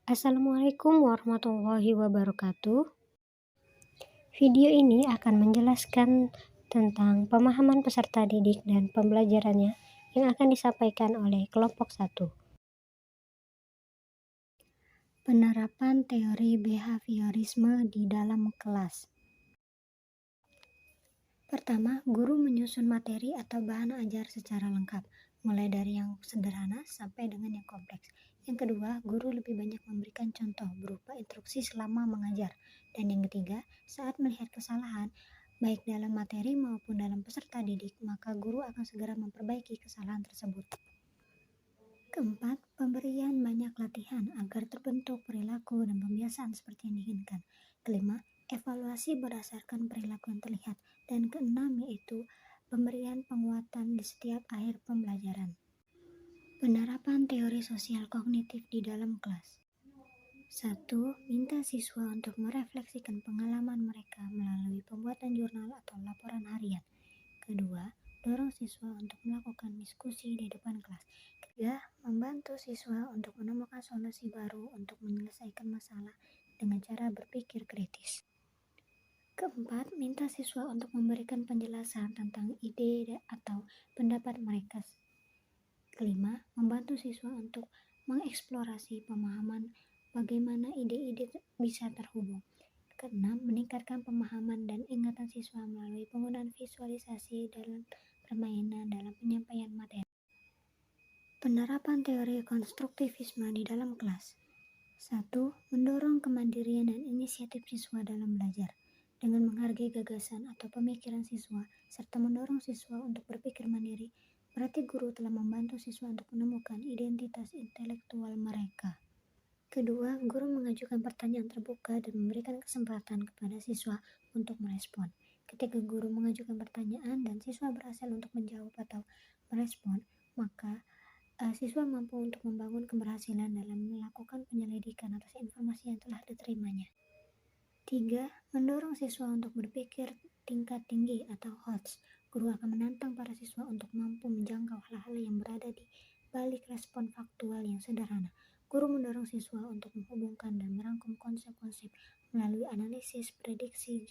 Assalamualaikum warahmatullahi wabarakatuh. Video ini akan menjelaskan tentang pemahaman peserta didik dan pembelajarannya yang akan disampaikan oleh kelompok 1. Penerapan teori behaviorisme di dalam kelas. Pertama, guru menyusun materi atau bahan ajar secara lengkap, mulai dari yang sederhana sampai dengan yang kompleks. Yang kedua, guru lebih banyak memberikan contoh berupa instruksi selama mengajar. Dan yang ketiga, saat melihat kesalahan, baik dalam materi maupun dalam peserta didik, maka guru akan segera memperbaiki kesalahan tersebut. Keempat, pemberian banyak latihan agar terbentuk perilaku dan pembiasaan seperti yang diinginkan. Kelima, evaluasi berdasarkan perilaku yang terlihat. Dan keenam yaitu pemberian penguatan di setiap akhir pembelajaran. Penerapan teori sosial kognitif di dalam kelas. 1. Minta siswa untuk merefleksikan pengalaman mereka melalui pembuatan jurnal atau laporan harian. Kedua, dorong siswa untuk melakukan diskusi di depan kelas. Ketiga, membantu siswa untuk menemukan solusi baru untuk menyelesaikan masalah dengan cara berpikir kritis. Keempat, minta siswa untuk memberikan penjelasan tentang ide atau pendapat mereka. Kelima, membantu siswa untuk mengeksplorasi pemahaman bagaimana ide-ide bisa terhubung. Keenam, meningkatkan pemahaman dan ingatan siswa melalui penggunaan visualisasi dalam permainan dalam penyampaian materi. Penerapan teori konstruktivisme di dalam kelas. 1. Mendorong kemandirian dan inisiatif siswa dalam belajar. Dengan menghargai gagasan atau pemikiran siswa, serta mendorong siswa untuk berpikir mandiri, berarti guru telah membantu siswa untuk menemukan identitas intelektual mereka. Kedua, guru mengajukan pertanyaan terbuka dan memberikan kesempatan kepada siswa untuk merespon. Ketika guru mengajukan pertanyaan dan siswa berhasil untuk menjawab atau merespon, maka siswa mampu untuk membangun keberhasilan dalam melakukan penyelidikan atas informasi yang telah diterimanya. 3. Mendorong siswa untuk berpikir tingkat tinggi atau HOTS. Guru akan menantang para siswa untuk mampu menjangkau hal-hal yang berada di balik respon faktual yang sederhana. Guru mendorong siswa untuk menghubungkan dan merangkum konsep-konsep melalui analisis, prediksi,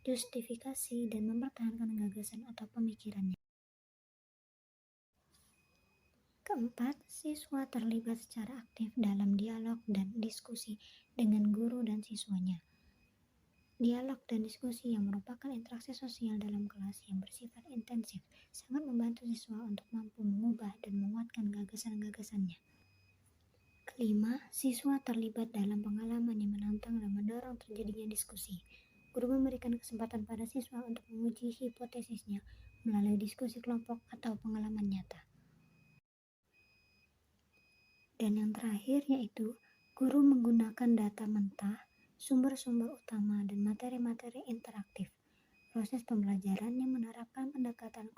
justifikasi, dan mempertahankan gagasan atau pemikirannya. Keempat, siswa terlibat secara aktif dalam dialog dan diskusi dengan guru dan siswanya. Dialog dan diskusi yang merupakan interaksi sosial dalam kelas yang bersifat intensif sangat membantu siswa untuk mampu mengubah dan menguatkan gagasan-gagasannya. Kelima, siswa terlibat dalam pengalaman yang menantang dan mendorong terjadinya diskusi. Guru memberikan kesempatan pada siswa untuk menguji hipotesisnya melalui diskusi kelompok atau pengalaman nyata. Dan yang terakhir yaitu guru menggunakan data mentah, sumber-sumber utama, dan materi-materi interaktif. Proses pembelajaran yang menerapkan pendekatan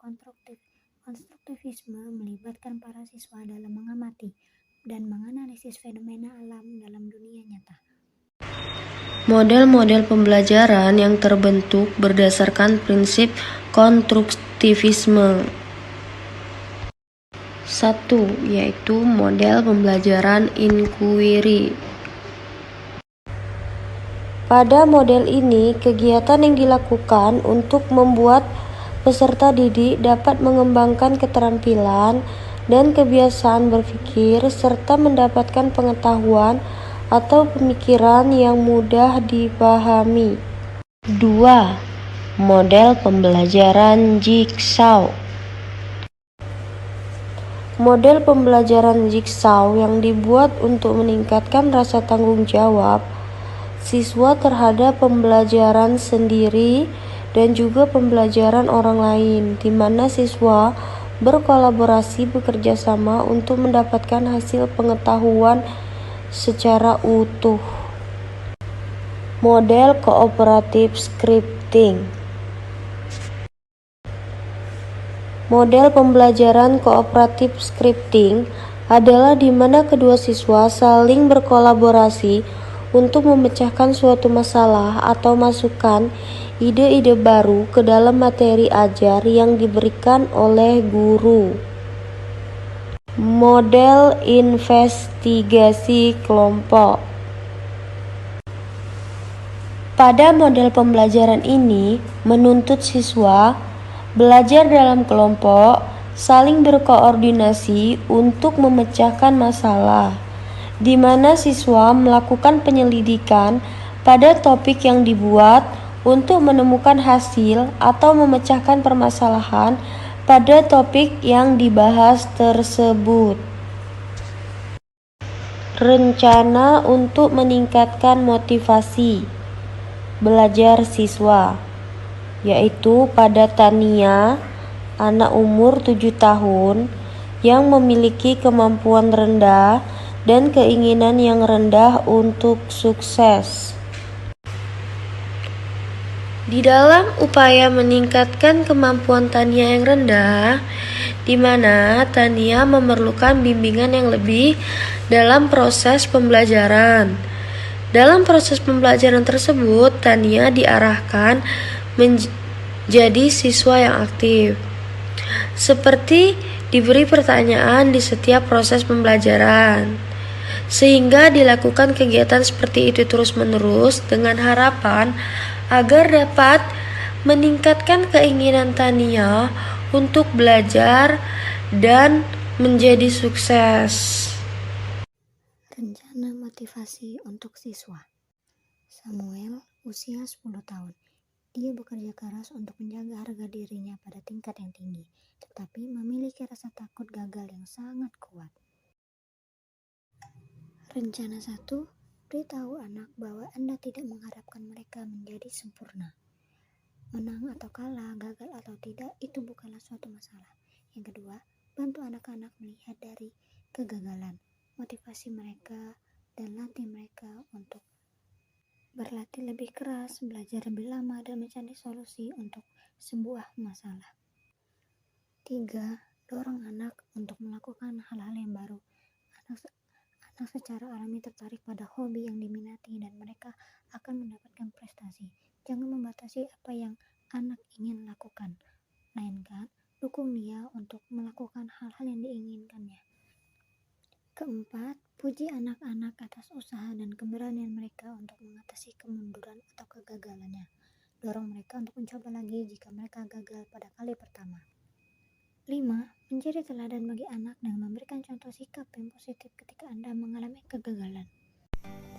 konstruktivisme melibatkan para siswa dalam mengamati dan menganalisis fenomena alam dalam dunia nyata. Model-model pembelajaran yang terbentuk berdasarkan prinsip konstruktivisme. 1. Yaitu model pembelajaran inquiry. Pada model ini, kegiatan yang dilakukan untuk membuat peserta didik dapat mengembangkan keterampilan dan kebiasaan berpikir serta mendapatkan pengetahuan atau pemikiran yang mudah dipahami. 2. Model pembelajaran Jigsaw. Model pembelajaran Jigsaw yang dibuat untuk meningkatkan rasa tanggung jawab siswa terhadap pembelajaran sendiri dan juga pembelajaran orang lain, di mana siswa berkolaborasi bekerja sama untuk mendapatkan hasil pengetahuan secara utuh. Model kooperatif scripting. Model pembelajaran kooperatif scripting adalah di mana kedua siswa saling berkolaborasi untuk memecahkan suatu masalah atau masukkan ide-ide baru ke dalam materi ajar yang diberikan oleh guru. Model investigasi kelompok. Pada model pembelajaran ini menuntut siswa belajar dalam kelompok, saling berkoordinasi untuk memecahkan masalah, di mana siswa melakukan penyelidikan pada topik yang dibuat untuk menemukan hasil atau memecahkan permasalahan pada topik yang dibahas tersebut. Rencana untuk meningkatkan motivasi belajar siswa, yaitu pada Tania, anak umur 7 tahun yang memiliki kemampuan rendah dan keinginan yang rendah untuk sukses. Di dalam upaya meningkatkan kemampuan Tania yang rendah, di mana Tania memerlukan bimbingan yang lebih dalam proses pembelajaran. Dalam proses pembelajaran tersebut, Tania diarahkan menjadi siswa yang aktif, seperti diberi pertanyaan di setiap proses pembelajaran, sehingga dilakukan kegiatan seperti itu terus-menerus dengan harapan agar dapat meningkatkan keinginan Tania untuk belajar dan menjadi sukses. Rencana motivasi untuk siswa. Samuel usia 10 tahun. Dia bekerja keras untuk menjaga harga dirinya pada tingkat yang tinggi, tetapi memiliki rasa takut gagal yang sangat kuat. Rencana 1. Beritahu anak bahwa Anda tidak mengharapkan mereka menjadi sempurna. Menang atau kalah, gagal atau tidak, itu bukanlah suatu masalah. Yang kedua, bantu anak-anak melihat dari kegagalan, motivasi mereka, dan latih mereka untuk berlatih lebih keras, belajar lebih lama, dan mencari solusi untuk sebuah masalah. 3. Dorong anak untuk melakukan hal-hal yang baru. Anak secara alami tertarik pada hobi yang diminati dan mereka akan mendapatkan prestasi. Jangan membatasi apa yang anak ingin lakukan, melainkan dukung dia untuk melakukan hal-hal yang diinginkannya. Keempat, puji anak-anak atas usaha dan keberanian mereka untuk mengatasi kemunduran atau kegagalannya. Dorong mereka untuk mencoba lagi jika mereka gagal pada kali pertama. 5. Menjadi teladan bagi anak dengan memberikan contoh sikap yang positif ketika Anda mengalami kegagalan.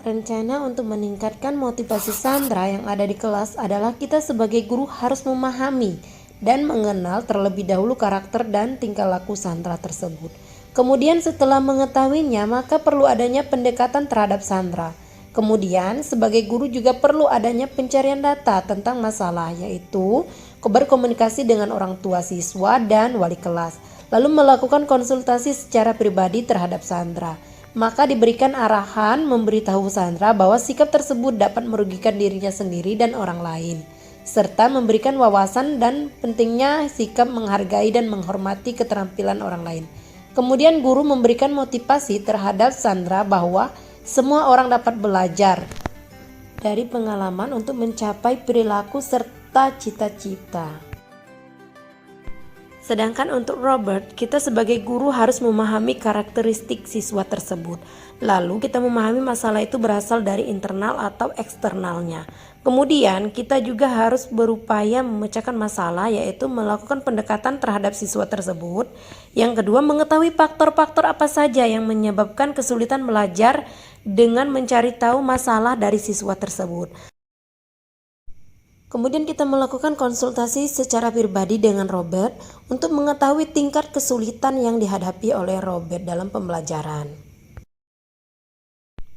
Rencana untuk meningkatkan motivasi Sandra yang ada di kelas adalah kita sebagai guru harus memahami dan mengenal terlebih dahulu karakter dan tingkah laku Sandra tersebut. Kemudian setelah mengetahuinya, maka perlu adanya pendekatan terhadap Sandra. Kemudian sebagai guru juga perlu adanya pencarian data tentang masalah, yaitu berkomunikasi dengan orang tua siswa dan wali kelas, lalu melakukan konsultasi secara pribadi terhadap Sandra. Maka diberikan arahan memberitahu Sandra bahwa sikap tersebut dapat merugikan dirinya sendiri dan orang lain, serta memberikan wawasan dan pentingnya sikap menghargai dan menghormati keterampilan orang lain. Kemudian guru memberikan motivasi terhadap Sandra bahwa semua orang dapat belajar dari pengalaman untuk mencapai perilaku serta cita-cita. Sedangkan untuk Robert, kita sebagai guru harus memahami karakteristik siswa tersebut. Lalu kita memahami masalah itu berasal dari internal atau eksternalnya. Kemudian kita juga harus berupaya memecahkan masalah, yaitu melakukan pendekatan terhadap siswa tersebut. Yang kedua, mengetahui faktor-faktor apa saja yang menyebabkan kesulitan belajar dengan mencari tahu masalah dari siswa tersebut. Kemudian kita melakukan konsultasi secara pribadi dengan Robert untuk mengetahui tingkat kesulitan yang dihadapi oleh Robert dalam pembelajaran.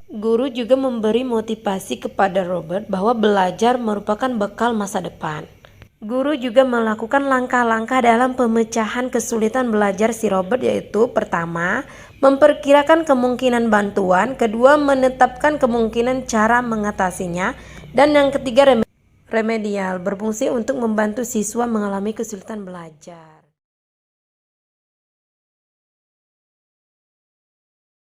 Guru juga memberi motivasi kepada Robert bahwa belajar merupakan bekal masa depan. Guru juga melakukan langkah-langkah dalam pemecahan kesulitan belajar si Robert, yaitu pertama, memperkirakan kemungkinan bantuan, kedua, menetapkan kemungkinan cara mengatasinya, dan yang ketiga, remedial, berfungsi untuk membantu siswa mengalami kesulitan belajar.